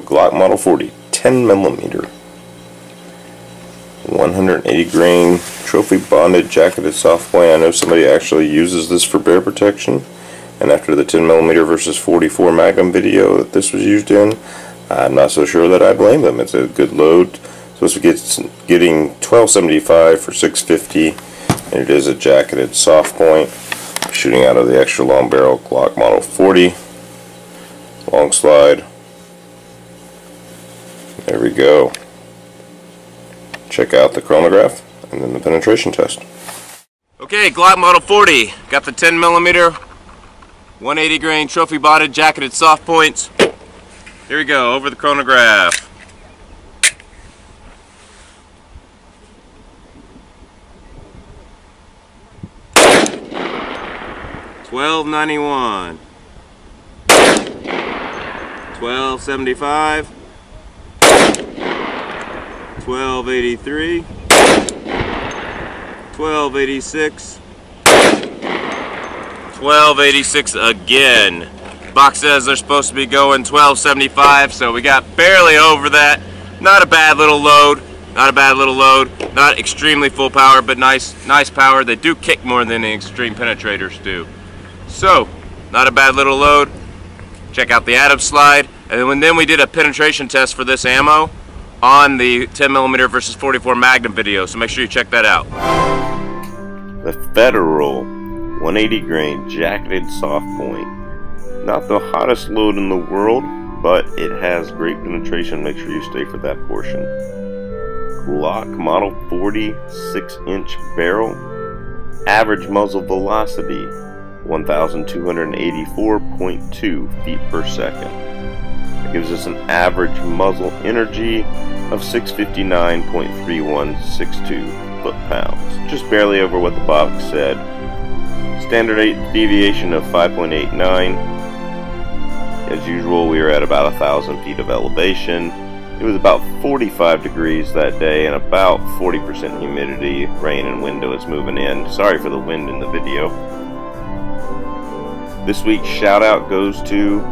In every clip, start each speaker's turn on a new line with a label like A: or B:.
A: Glock Model 40, 10mm, 180 grain, trophy bonded, jacketed soft point. I know somebody actually uses this for bear protection, and after the 10mm versus 44 Magnum video that this was used in, I'm not so sure that I blame them. It's a good load. Supposed to be getting 1275 for 650, and it is a jacketed soft point, shooting out of the extra long barrel Glock Model 40. Long slide. There we go. Check out the chronograph and then the penetration test.
B: Okay, Glock Model 40. Got the 10mm, 180 grain trophy bonded, jacketed soft points. Here we go, over the chronograph. $12.91, $12.75, $12.83, $12.86, $12.86 again. Box says they're supposed to be going $12.75, so we got barely over that. Not a bad little load. Not a bad little load. Not extremely full power, but nice power. They do kick more than the extreme penetrators do. So, not a bad little load. Check out the Adams slide. And then we did a penetration test for this ammo on the 10mm versus 44 Magnum video, so make sure you check that out.
A: The Federal 180 grain jacketed soft point. Not the hottest load in the world, but it has great penetration. Make sure you stay for that portion. Glock Model 40 6-inch barrel. Average muzzle velocity 1,284.2 feet per second. It gives us an average muzzle energy of 659.3162 foot-pounds. Just barely over what the box said. Standard deviation of 5.89. As usual, we were at about 1,000 feet of elevation. It was about 45 degrees that day and about 40% humidity. Rain and wind is moving in. Sorry for the wind in the video. This week's shout out goes to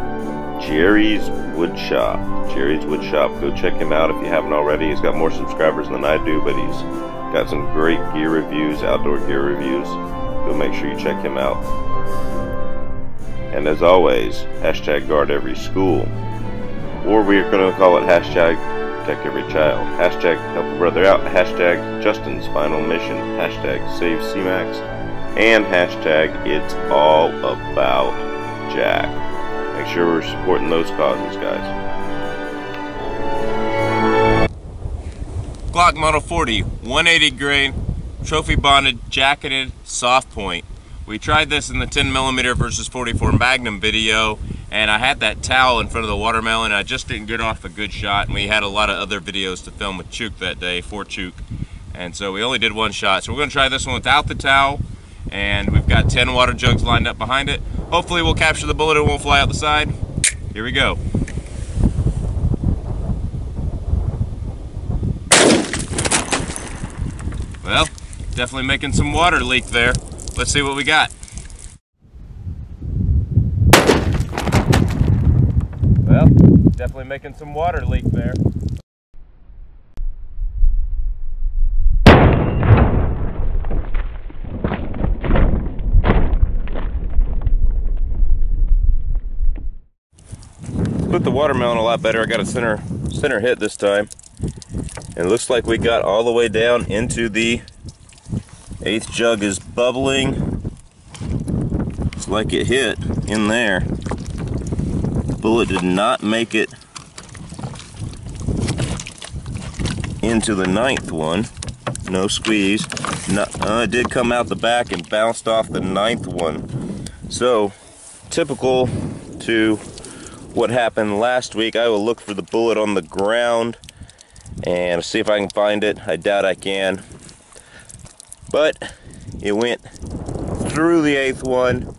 A: Jerry's Woodshop. Jerry's Woodshop. Go check him out if you haven't already. He's got more subscribers than I do, but he's got some great gear reviews, outdoor gear reviews. Go make sure you check him out. And as always, hashtag guard every school. Or we're going to call it hashtag protect every child. Hashtag help a brother out. Hashtag Justin's final mission. Hashtag save CMAX. And hashtag it's all about Jack. Make sure we're supporting those causes, guys.
B: Glock Model 40, 180 grain, trophy bonded, jacketed, soft point. We tried this in the 10mm versus 44 Magnum video, and I had that towel in front of the watermelon, and I just didn't get off a good shot, and we had a lot of other videos to film with Chook that day, for Chook, and so we only did one shot. So we're going to try this one without the towel, and we've got 10 water jugs lined up behind it. Hopefully we'll capture the bullet and it won't fly out the side. Here we go. Well, definitely making some water leak there. Let's see what we got. Well, definitely making some water leak there. Put the watermelon a lot better. I got a center hit this time. And it looks like we got all the way down into the 8th jug is bubbling. It's like it hit in there. The bullet did not make it into the 9th one. No squeeze. It did come out the back and bounced off the 9th one. So, typical to what happened last week. I will look for the bullet on the ground and see if I can find it. I doubt I can. But it went through the 8th one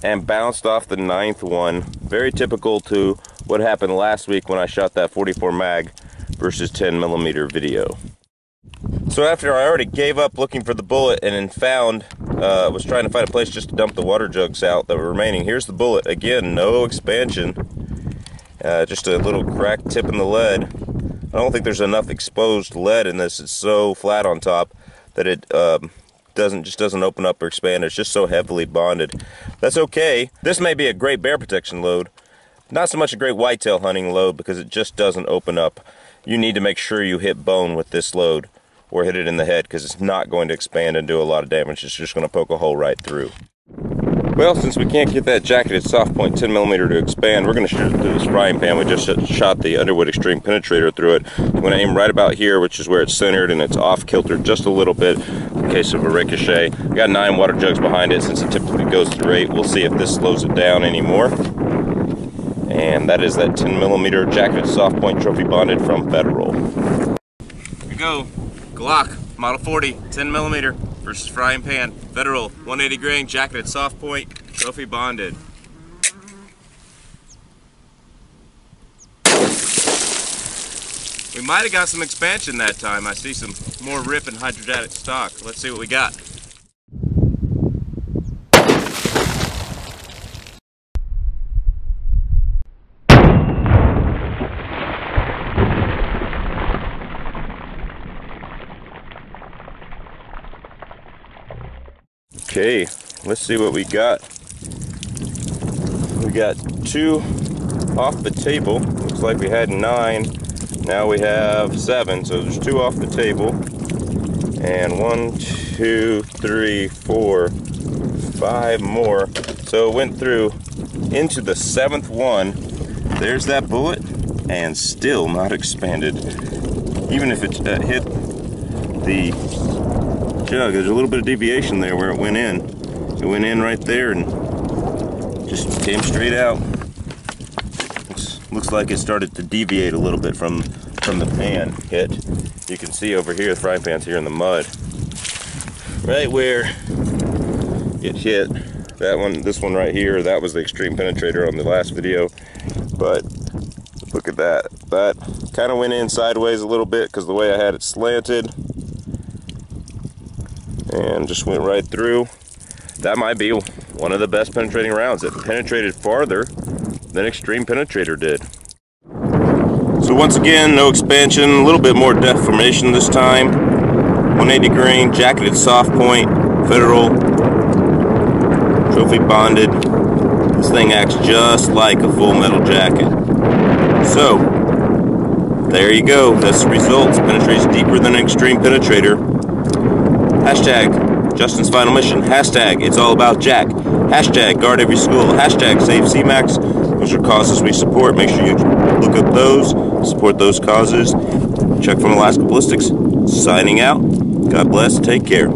B: and bounced off the 9th one. Very typical to what happened last week when I shot that 44 mag versus 10mm video. So after I already gave up looking for the bullet and then was trying to find a place just to dump the water jugs out that were remaining. Here's the bullet. Again, no expansion. Just a little crack tip in the lead. I don't think there's enough exposed lead in this. It's so flat on top that it doesn't open up or expand. It's just so heavily bonded. That's okay. This may be a great bear protection load. Not so much a great whitetail hunting load because it just doesn't open up. You need to make sure you hit bone with this load or hit it in the head because it's not going to expand and do a lot of damage. It's just going to poke a hole right through. Well, since we can't get that jacketed soft point 10mm to expand, we're going to shoot it through this frying pan. We just shot the Underwood Extreme Penetrator through it. I'm going to aim right about here, which is where it's centered, and it's off kilter just a little bit in case of a ricochet. We got 9 water jugs behind it since it typically goes through 8. We'll see if this slows it down anymore. And that is that 10mm jacketed soft point trophy bonded from Federal. Here we go. Glock Model 40 10mm versus frying pan. Federal 180 grain jacketed soft point trophy bonded. We might have got some expansion that time. I see some more rip and hydrostatic stock. Let's see what we got. Okay, let's see what we got. We got 2 off the table. Looks like we had 9. Now we have 7. So there's 2 off the table. And 1, 2, 3, 4, 5 more. So it went through into the 7th one. There's that bullet, and still not expanded. Even if it hit the jug, there's a little bit of deviation there where it went in. It went in right there and just came straight out. Looks like it started to deviate a little bit from the pan hit. You can see over here, the frying pan's here in the mud. Right where it hit, that one, this one right here, that was the Extreme Penetrator on the last video. But look at that. That kind of went in sideways a little bit because the way I had it slanted. And just went right through. That might be one of the best penetrating rounds. It penetrated farther than Extreme Penetrator did. So once again, no expansion, a little bit more deformation this time. 180 grain, jacketed soft point, Federal, trophy bonded. This thing acts just like a full metal jacket. So, there you go. That's the results. Penetrates deeper than an Extreme Penetrator. Hashtag Justin's Final Mission. Hashtag It's All About Jack. Hashtag Guard Every School. Hashtag Save CMAX. Those are causes we support. Make sure you look up those, support those causes. Chuck from Alaska Ballistics, signing out. God bless. Take care.